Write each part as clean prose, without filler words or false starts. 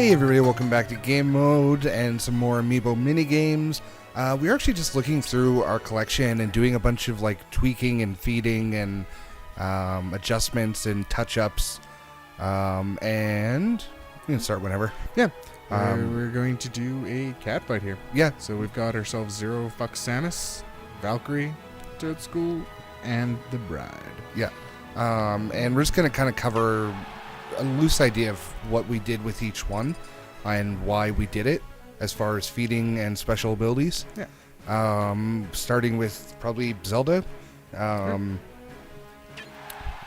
Hey everybody, welcome back to Game Mode and some more Amiibo minigames. We're actually just looking through our collection and doing a bunch of like tweaking and feeding and adjustments and touch-ups. And we can start whenever. Yeah. We're going to do a cat fight here. Yeah. So we've got ourselves Zero Fuck Samus, Valkyrie, Toad School, and the Bride. Yeah. And we're just going to kind of cover a loose idea of what we did with each one and why we did it as far as feeding and special abilities. Yeah. Starting with probably Zelda. Oh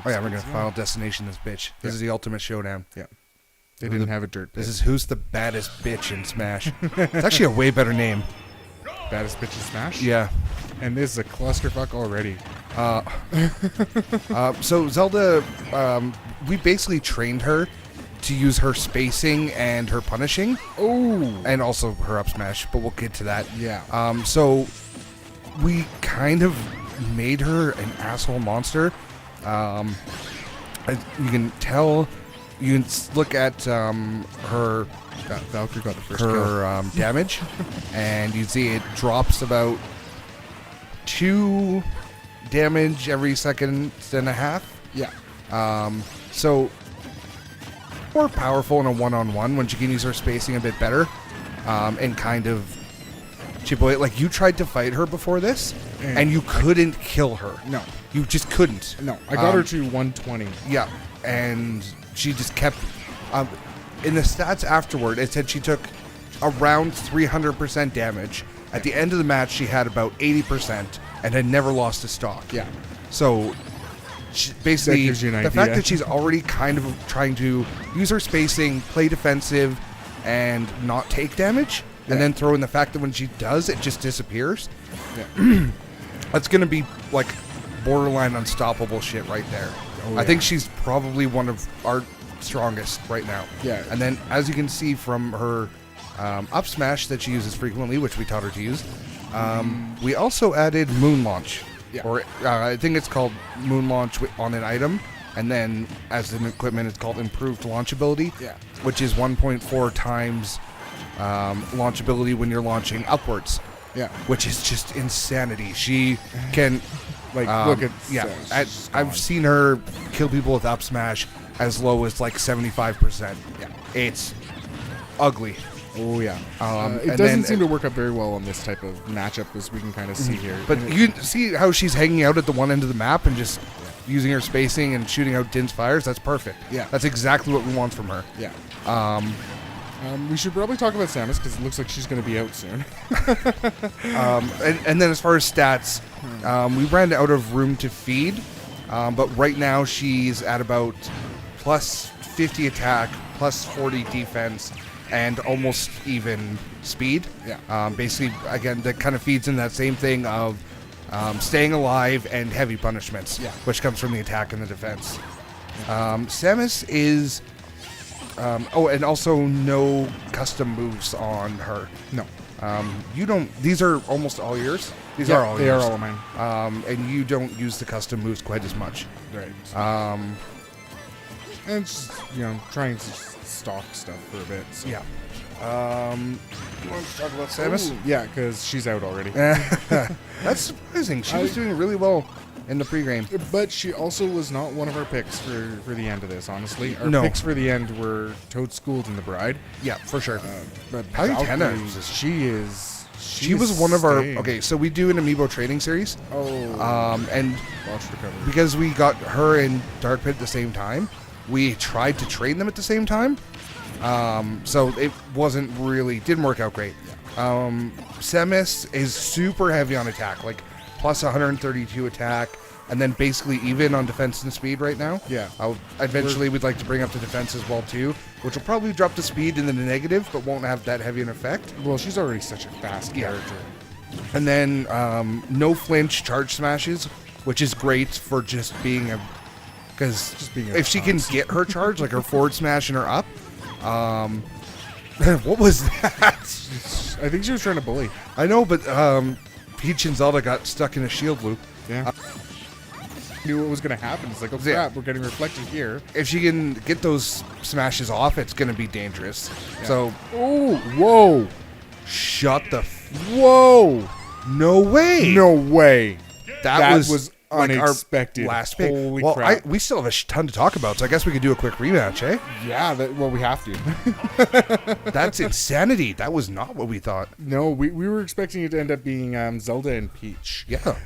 yeah, we're going to Final Destination this bitch. This is the ultimate showdown. Yeah. They didn't have a dirt pit. This is who's the baddest bitch in Smash. It's actually a way better name. Baddest bitch in Smash? Yeah. And this is a clusterfuck already. So Zelda, we basically trained her to use her spacing and her punishing. Oh! And also her up smash, but we'll get to that. Yeah. So we kind of made her an asshole monster. You can tell, you can look at her... Valkyrie got the first kill. Damage, and you see it drops about 2 damage every second and a half. Yeah. So more powerful in a one-on-one when she can use her spacing a bit better, and kind of chip away. Like you tried to fight her before this, and you couldn't kill her. No, you just couldn't. No, I got her to 120. Yeah, and she just kept. In the stats afterward, it said she took around 300% damage. At the end of the match, she had about 80% and had never lost a stock. Yeah. So, basically, gives you an the idea. fact that she's already kind of trying to use her spacing, play defensive, and not take damage, and then throw in the fact that when she does, it just disappears. Yeah. That's going to be, like, borderline unstoppable shit right there. Oh, yeah. I think she's probably one of our strongest right now. Yeah. And then, as you can see from her up smash that she uses frequently, which we taught her to use, we also added Moon Launch. Yeah. Or I think it's called Moon Launch on an item, and then as an equipment, it's called Improved Launchability. Yeah. Which is 1.4 times launchability when you're launching upwards. Yeah. Which is just insanity. She can, like, look at I've seen her kill people with up smash as low as like 75%. Yeah. It's ugly. Oh, yeah. It doesn't seem to work up very well on this type of matchup, as we can kind of see here. But you see how she's hanging out at the one end of the map and just using her spacing and shooting out Din's fires? That's perfect. Yeah. That's exactly what we want from her. Yeah. We should probably talk about Samus, because it looks like she's going to be out soon. And then as far as stats, we ran out of room to feed, but right now she's at about plus 50 attack, plus 40 defense, and almost even speed. Yeah. Basically, again, that kind of feeds in that same thing of staying alive and heavy punishments, which comes from the attack and the defense. Samus is... and also no custom moves on her. No. You don't... These are almost all yours? These are are all they yours. Are all mine. And you don't use the custom moves quite as much. Right. And just, trying to stalk stuff for a bit. So. Yeah. You want to talk about Samus? Ooh, yeah, because she's out already. That's surprising. She was doing really well in the pregame. But she also was not one of our picks for the end of this, honestly. Our No. picks for the end were Toad School and the Bride. Yeah, for sure. But Palutena Valkyrie, she was one of our... Okay, so we do an Amiibo trading series. Oh. And Watch recovery. because we got her in Dark Pit at the same time, we tried to train them at the same time. So it didn't work out great. Samus is super heavy on attack, like plus 132 attack, and then basically even on defense and speed right now. Yeah. Eventually we'd like to bring up the defense as well too, which will probably drop the speed in the negative, but won't have that heavy an effect. Well, she's already such a fast character. And then no flinch charge smashes, which is great for just being a... Because if she can get her charge, like her forward smash and her up, what was that? I think she was trying to bully. I know, but Peach and Zelda got stuck in a shield loop. Yeah. knew what was going to happen. It's like, oh Yeah. crap, we're getting reflected here. If she can get those smashes off, it's going to be dangerous. Yeah. So, Oh, whoa, shut the... whoa. No way! No way. That was like unexpected. our last pick. Holy well, crap. we still have a ton to talk about, so I guess we could do a quick rematch, eh? Yeah, well, we have to. That's insanity. That was not what we thought. No, we were expecting it to end up being Zelda and Peach. Yeah.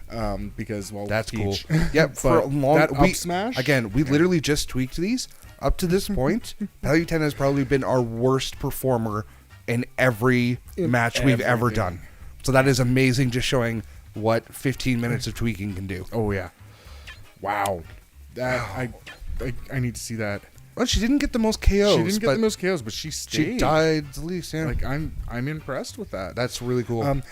Because, well, That's Peach. cool. Yeah, for a long... that up smash? Again, we literally just tweaked these. Up to this point, Palutena has probably been our worst performer in every match we've ever done. So that is amazing, just showing what 15 minutes of tweaking can do. Oh, yeah. Wow. That I need to see that. Well, she didn't get the most KOs. She didn't get the most KOs, but she stayed. She died the least, yeah. Like, I'm impressed with that. That's really cool.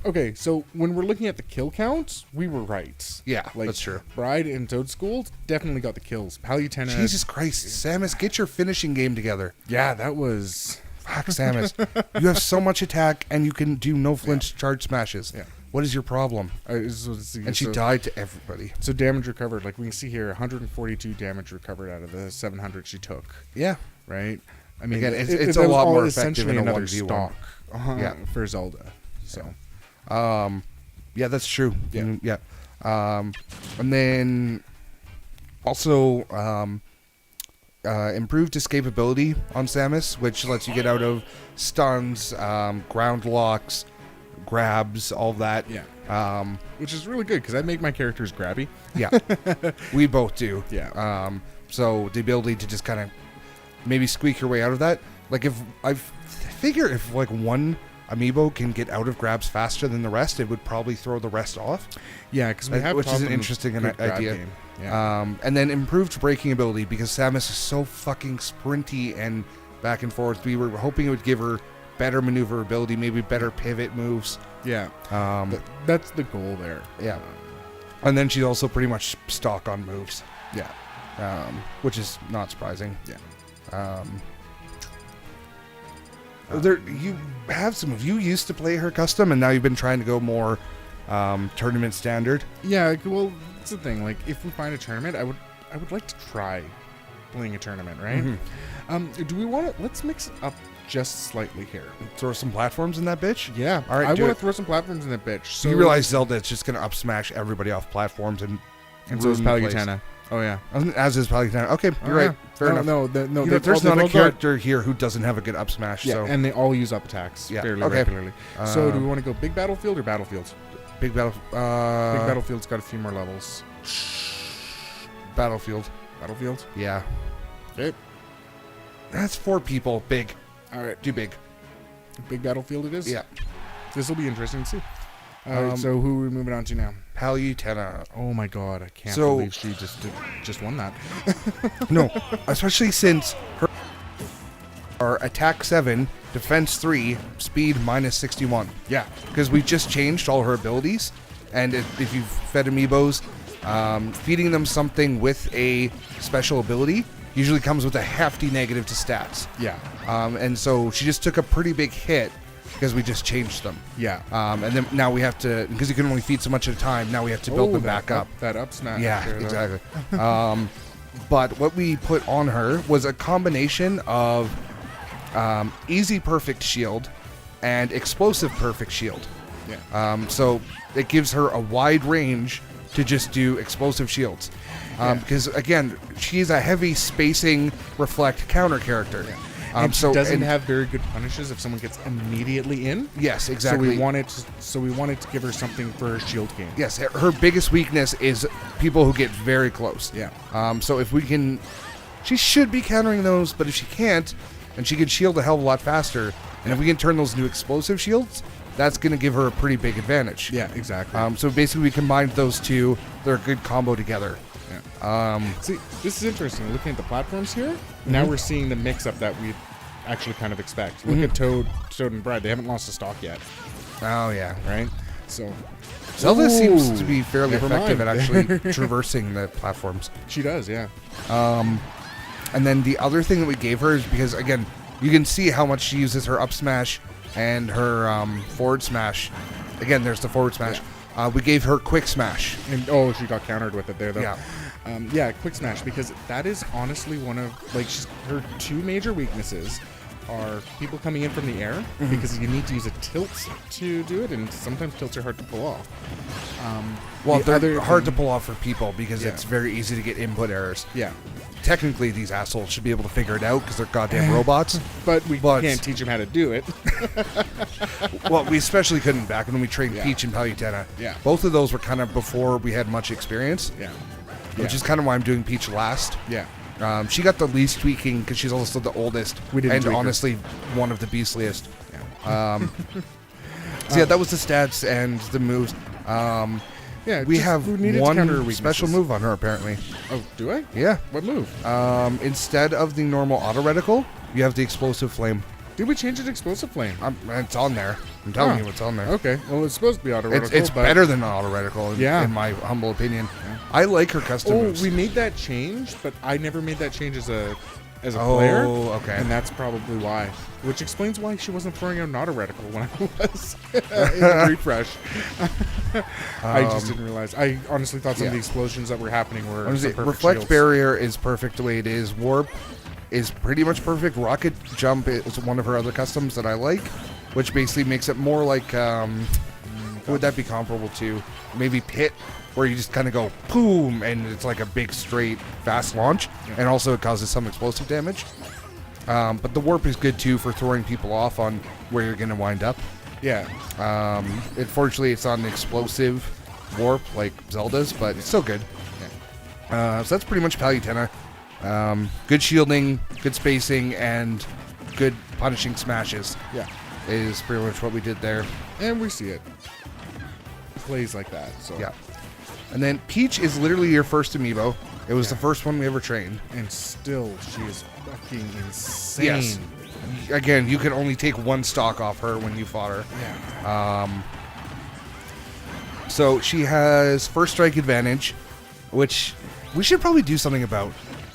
Okay, so when we're looking at the kill counts, we were right. Yeah, like, that's true. Bride and Toad School definitely got the kills. Palutena. Jesus Christ, Samus, get your finishing game together. Yeah, that was... Fuck, Samus. You have so much attack, and you can do no flinch charge smashes. Yeah. What is your problem? And she died to everybody. So damage recovered, like we can see here, 142 damage recovered out of the 700 she took. Yeah. Right? I mean, again, it's a lot more effective in a another 1v1. stock Yeah. for Zelda. So, yeah, that's true. Yeah. Yeah. And then also improved escapability on Samus, which lets you get out of stuns, ground locks, grabs, all of that. Yeah. Which is really good because I make my characters grabby. Yeah. We both do. Yeah. So the ability to just kind of maybe squeak your way out of that. Like if I figure if like one Amiibo can get out of grabs faster than the rest, it would probably throw the rest off. Yeah, because we have which is an problem interesting with grab idea. game. Yeah. And then improved braking ability because Samus is so fucking sprinty and back and forth. We were hoping it would give her better maneuverability, maybe better pivot moves. Yeah. That's the goal there. Yeah. And then she's also pretty much stock on moves. Yeah. Which is not surprising. Yeah. You have some of you used to play her custom, and now you've been trying to go more tournament standard. Yeah. Well, that's the thing. Like, if we find a tournament, I would like to try playing a tournament, right? Mm-hmm. Do we want to? Let's mix it up just slightly here. Throw some platforms in that bitch. Yeah. All right. I do want it. to throw some platforms in that bitch. So You realize Zelda is just going to up smash everybody off platforms and so is ruin the place. Palutena. Oh yeah. As is Palutena. Okay, you're right. Fair enough. No, You know, there's not a character here who doesn't have a good up smash. Yeah, So and they all use up attacks fairly okay. regularly. So do we want to go big battlefield or battlefields? big battle. Big battlefield's got a few more levels. Battlefield. Battlefield. Yeah. Okay. That's 4 people. Big. All right. Too big. Big battlefield it is. Yeah. This will be interesting to see. All right, so who are we moving on to now? Palutena. Oh my God! I can't So- believe she just won that. No, especially since her are attack 7, defense 3, speed minus 61. Yeah. Because we just changed all her abilities, and if you've fed Amiibos, feeding them something with a special ability usually comes with a hefty negative to stats. Yeah. And so she just took a pretty big hit because we just changed them. Yeah. And then now we have to, because you can only feed so much at a time, now we have to build them back up. That up smash. Yeah, there, exactly. But what we put on her was a combination of easy perfect shield and explosive perfect shield. Yeah. So it gives her a wide range to just do explosive shields. Because again, she's a heavy spacing reflect counter character. Yeah. And so she doesn't have very good punishes if someone gets immediately in. Yes, exactly. So we wanted to give her something for her shield game. Yes, her biggest weakness is people who get very close. Yeah. So if we can, she should be countering those, but if she can't, and she can shield a hell of a lot faster, and if we can turn those into explosive shields, that's going to give her a pretty big advantage. Yeah, exactly. So basically we combined those two. They're a good combo together. Yeah. See, this is interesting. Looking at the platforms here, now we're seeing the mix-up that we actually kind of expect. Look at Toad and Bride. They haven't lost a stock yet, Oh, yeah. right? So Zelda Ooh, seems to be fairly never effective mind. at actually traversing the platforms. she does, yeah. And then the other thing that we gave her is because, again, you can see how much she uses her up smash and her forward smash. Again, there's the forward smash. We gave her quick smash. And she got countered with it there, though. Yeah. Quick smash, because that is honestly one of her two major weaknesses are people coming in from the air, because you need to use a tilt to do it, and sometimes tilts are hard to pull off. They're hard to pull off for people because it's very easy to get input errors. Yeah. Technically, these assholes should be able to figure it out because they're goddamn robots. But we can't teach them how to do it. Well, we especially couldn't back when we trained Peach and Palutena. Yeah. Both of those were kind of before we had much experience. Yeah. Which is kind of why I'm doing Peach last. Yeah. She got the least tweaking because she's also the oldest. And honestly, one of the beastliest. Yeah. So yeah, that was the stats and the moves. We have one special move on her, apparently. Oh, do I? Yeah. What move? Instead of the normal auto reticle, you have the explosive flame. Did we change it to explosive flame? It's on there. I'm telling you, it's on there. Okay. Well, it's supposed to be auto reticle. It's better than auto reticle, in my humble opinion. Yeah. I like her custom moves. We made that change, but I never made that change as a player. Oh, okay. And that's probably why. Which explains why she wasn't throwing out an auto reticle when I was in the refresh. I just didn't realize. I honestly thought some of the explosions that were happening were Reflect shields. Barrier is perfect the way it is. Warp is pretty much perfect. Rocket Jump is one of her other customs that I like, which basically makes it more like, what would that be comparable to? Maybe Pit, where you just kind of go boom, and it's like a big, straight, fast launch, and also it causes some explosive damage. But the Warp is good, too, for throwing people off on where you're going to wind up. Yeah. Unfortunately, it's not an explosive Warp like Zelda's, but it's still good. So that's pretty much Palutena. Good shielding, good spacing, and good punishing smashes. Yeah. Is pretty much what we did there. And we see it. Plays like that. So. Yeah. And then Peach is literally your first amiibo. It was the first one we ever trained. And still, she is fucking insane. Yes. Again, you can only take one stock off her when you fought her. Yeah. So she has first strike advantage, which we should probably do something about.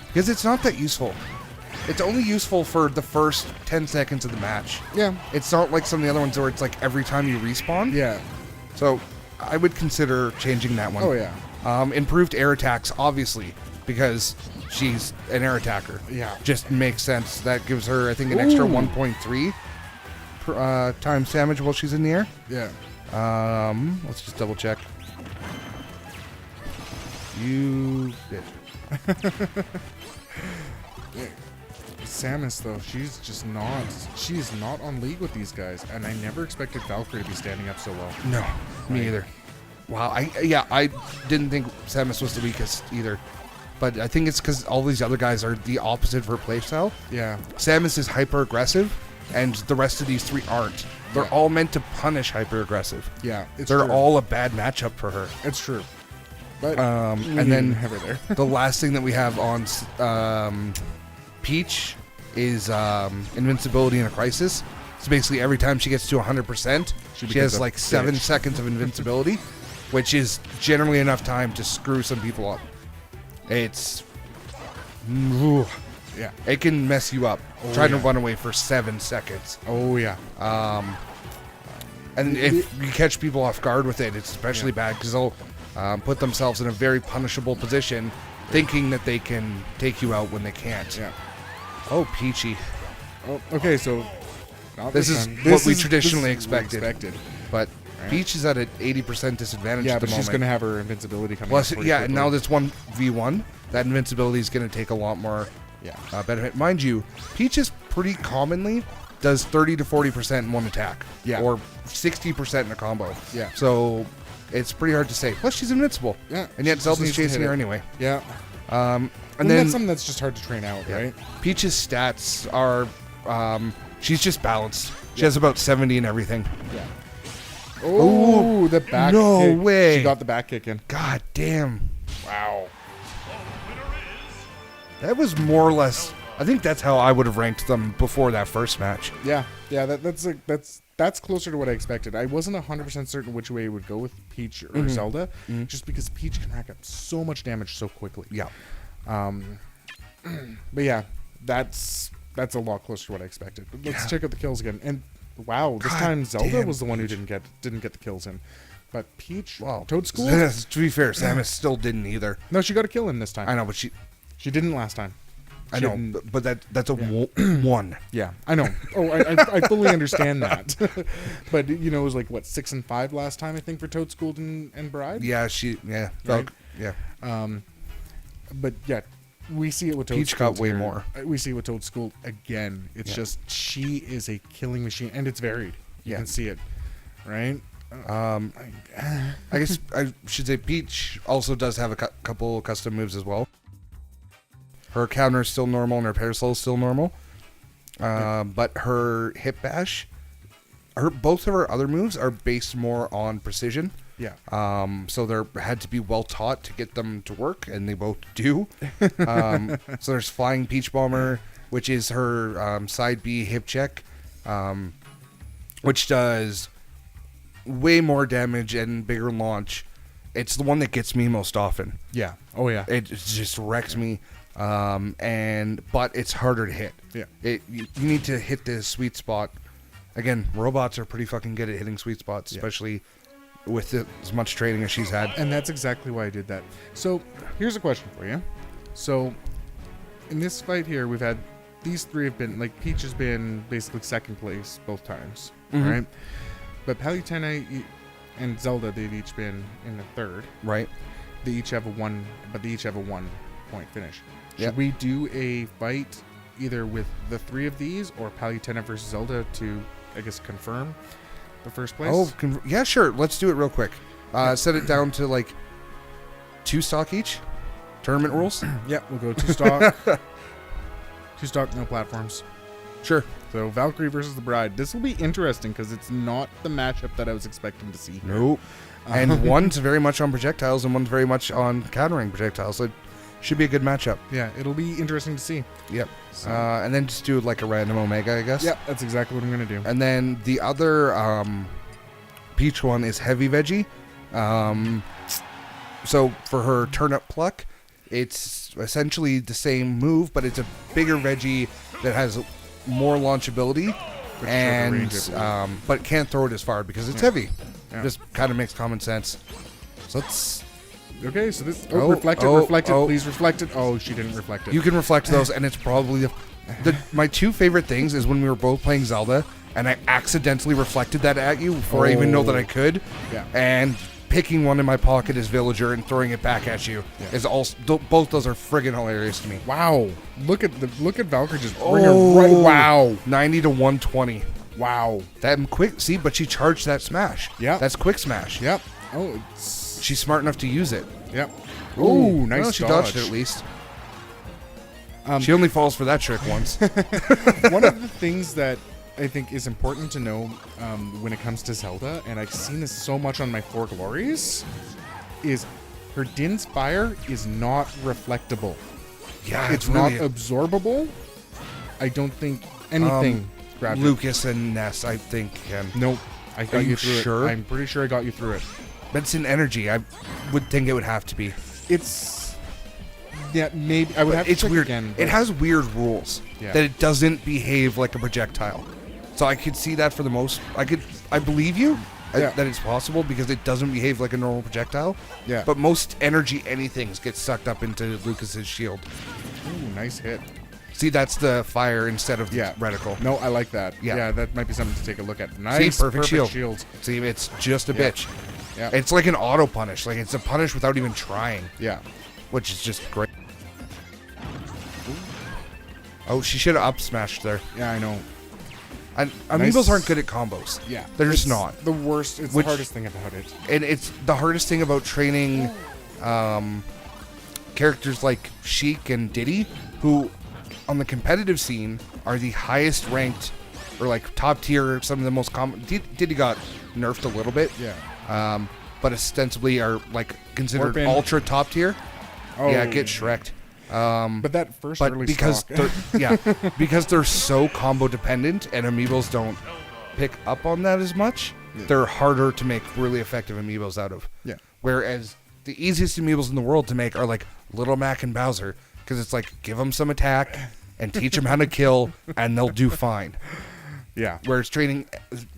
Because it's not that useful. It's only useful for the first 10 seconds of the match. Yeah. It's not like some of the other ones where it's like every time you respawn. Yeah. So I would consider changing that one. Oh, yeah. Improved air attacks, obviously, because she's an air attacker. Yeah. Just makes sense. That gives her, I think, an extra 1.3 times damage while she's in the air. Yeah. Let's just double check. You did. Samus, though, she's not on league with these guys, and I never expected Valkyrie to be standing up so well. No, me either. Wow, I didn't think Samus was the weakest either, but I think it's because all these other guys are the opposite of her playstyle. Yeah. Samus is hyper aggressive, and the rest of these three aren't. They're all meant to punish hyper aggressive. Yeah, they're all a bad matchup for her. It's true. But and then have her there. The last thing that we have on Peach is invincibility in a crisis. So basically, every time she gets to 100%, she has like 7 seconds of invincibility, which is generally enough time to screw some people up. It's it can mess you up trying to run away for 7 seconds. Oh yeah. And if you catch people off guard with it, it's especially bad because they'll put themselves in a very punishable position, thinking that they can take you out when they can't. Yeah. Oh, Peachy. Oh, okay, so this is what we traditionally expected. But right. Peach is at an 80% disadvantage at at the but moment. she's going to have her invincibility coming Plus, up and now this 1v1, that invincibility is going to take a lot more benefit. Mind you, Peach is pretty commonly does 30 to 40% in one attack. Yeah. Or 60% in a combo. Yeah. So it's pretty hard to say. Plus, she's invincible. Yeah. And yet Zelda's chasing her anyway. Yeah. And then that's something that's just hard to train out, right? Peach's stats are, she's just balanced. She has about 70 and everything. Yeah. Oh, the back no kick. way. She got the back kick in. God damn. Wow. That was more or less, I think that's how I would have ranked them before that first match. Yeah. Yeah, that's closer to what I expected. I wasn't 100% certain which way it would go with Peach or Zelda, just because Peach can rack up so much damage so quickly. Yeah. But yeah, that's a lot closer to what I expected. But let's check out the kills again. And wow, this time Zelda was the one who didn't get the kills in. But Peach, Well, Toad School. to be fair, Samus still didn't either. No, she got a kill in this time. I know, but she didn't last time. I She know, didn't- but that's a one. Yeah, I know. Oh, I fully understand that. But it was like what 6 and 5 last time I think for Toad School and Bride. Yeah, Right? yeah. But yeah, we see it with Toad Peach School got way here. more. We see it with Toad School again. It's just she is a killing machine, and it's varied. You can see it, right? I guess I should say Peach also does have a couple custom moves as well. Her counter is still normal and her parasol is still normal. But her hip bash, both of her other moves are based more on precision. Yeah. So they had to be well taught to get them to work, and they both do. So there's Flying Peach Bomber, which is her side B hip check, which does way more damage and bigger launch. It's the one that gets me most often. Yeah. Oh yeah. It just wrecks me. But it's harder to hit. Yeah. You need to hit the sweet spot. Again, robots are pretty fucking good at hitting sweet spots, especially with as much training as she's had. And that's exactly why I did that. So here's a question for you. So in this fight here, we've had these three have been like Peach has been basically second place both times, right? But Palutena and Zelda, they've each been in the third. Right. They each have a 1 point finish. Yep. Should we do a fight either with the three of these or Palutena versus Zelda to, I guess, confirm the first place? Oh, yeah, sure. Let's do it real quick. Set it down to like 2 stock each. Tournament rules. Yeah, we'll go 2 stock. 2 stock, no platforms. Sure. So Valkyrie versus the Bride. This will be interesting because it's not the matchup that I was expecting to see here. Nope. And one's very much on projectiles and one's very much on countering projectiles. So it should be a good matchup. Yeah, it'll be interesting to see. Yep. So- And then just do like a random Omega, I guess. Yeah, that's exactly what I'm going to do. And then the other Peach one is Heavy Veggie. So for her Turnip Pluck, it's essentially the same move, but it's a bigger Veggie that has more launchability, and but can't throw it as far because it's heavy. Yeah. Just kind of makes common sense. So let's. Okay, so this... reflect reflect it, oh. please reflect it. Oh, she didn't reflect it. You can reflect those, and it's probably my 2 favorite things is when we were both playing Zelda, and I accidentally reflected that at you before I even know that I could. Yeah. And picking one in my pocket as Villager and throwing it back at you is also both those are friggin' hilarious to me. Wow. Look at Valkyrie just bring her right... Wow. 90 to 120. Wow. That quick. See, but she charged that smash. Yeah. That's quick smash. Yep. Oh, it's... She's smart enough to use it. Yep. Ooh, nice well, she dodge. dodged it at least. She only falls for that trick once. One of the things that I think is important to know when it comes to Zelda, and I've seen this so much on my 4 Glories, is her Din's Fire is not reflectable. Yeah, It's not absorbable. I don't think anything grabbed it. Lucas and Ness, I think, can. Nope. I got you you through sure? it. I'm pretty sure I got you through it. But it's an energy. I would think it would have to be. It's... Yeah, maybe. I would have to It's check weird. again. It has weird rules Yeah. that it doesn't behave like a projectile. So I could see that for the most. I believe you that it's possible because it doesn't behave like a normal projectile. Yeah. But most energy anythings get sucked up into Lucas's shield. Ooh, nice hit. See, that's the fire instead of the Yeah. reticle. No, I like that. Yeah. Yeah, that might be something to take a look at. Nice, See, perfect shield. shield. See, it's just a Yeah. bitch. Yeah. It's like an auto punish. Like it's a punish without even trying, Yeah. which is just great. Oh, she should have up smashed there. Yeah, I know. And Amiibos aren't good at combos. Yeah. They're just It's not. the worst. It's Which- the hardest thing about it. And it's the hardest thing about training characters like Sheik and Diddy, who on the competitive scene are the highest ranked or like top tier, some of the most common. Diddy got nerfed a little bit, Yeah. but ostensibly are like considered Warpin. ultra top tier. Oh. Yeah, get Shrek'd. But that first But early because stock. because they're so combo dependent and Amiibos don't pick up on that as much, they're harder to make really effective Amiibos out of. Yeah. Whereas the easiest Amiibos in the world to make are like Little Mac and Bowser, because it's like give them some attack and teach them how to kill, and they'll do fine. Yeah. Whereas training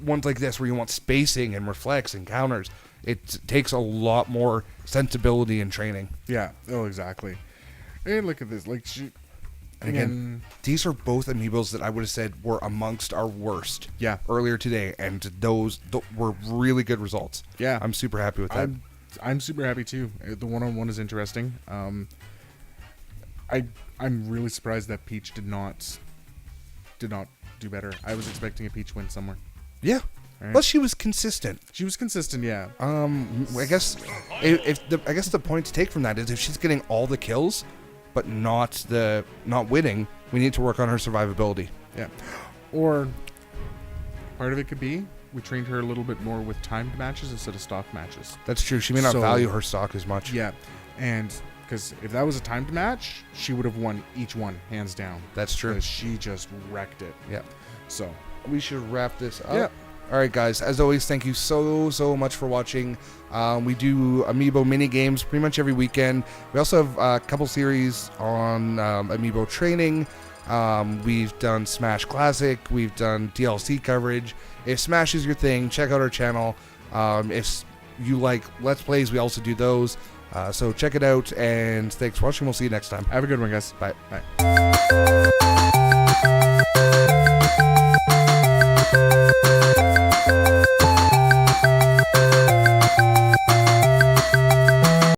ones like this, where you want spacing and reflex and counters, it takes a lot more sensibility in training. Yeah. Oh, exactly. And look at this. Like, And again, these are both amiibos that I would have said were amongst our worst. Yeah. Earlier Earlier today, and those were really good results. Yeah. I'm super happy with that. I'm super happy too. The one-on-one is interesting. I'm really surprised that Peach did not do better. I was expecting a Peach win somewhere. Yeah. Right. Plus, she was consistent. She was consistent, yeah. I guess the point to take from that is if she's getting all the kills, but not winning, we need to work on her survivability. Yeah. Or part of it could be we trained her a little bit more with timed matches instead of stock matches. That's true. She may not So- value her stock as much. Yeah. And because if that was a timed match, she would have won each one hands down. That's true. Because she just wrecked it. Yeah. So We should wrap this up. Yeah. All right, guys. As always, thank you so much for watching. We do Amiibo mini games pretty much every weekend. We also have a couple series on Amiibo training. We've done Smash Classic. We've done DLC coverage. If Smash is your thing, check out our channel. If you like Let's Plays, we also do those. So check it out, and thanks for watching. We'll see you next time. have a good one, guys. Bye. Bye.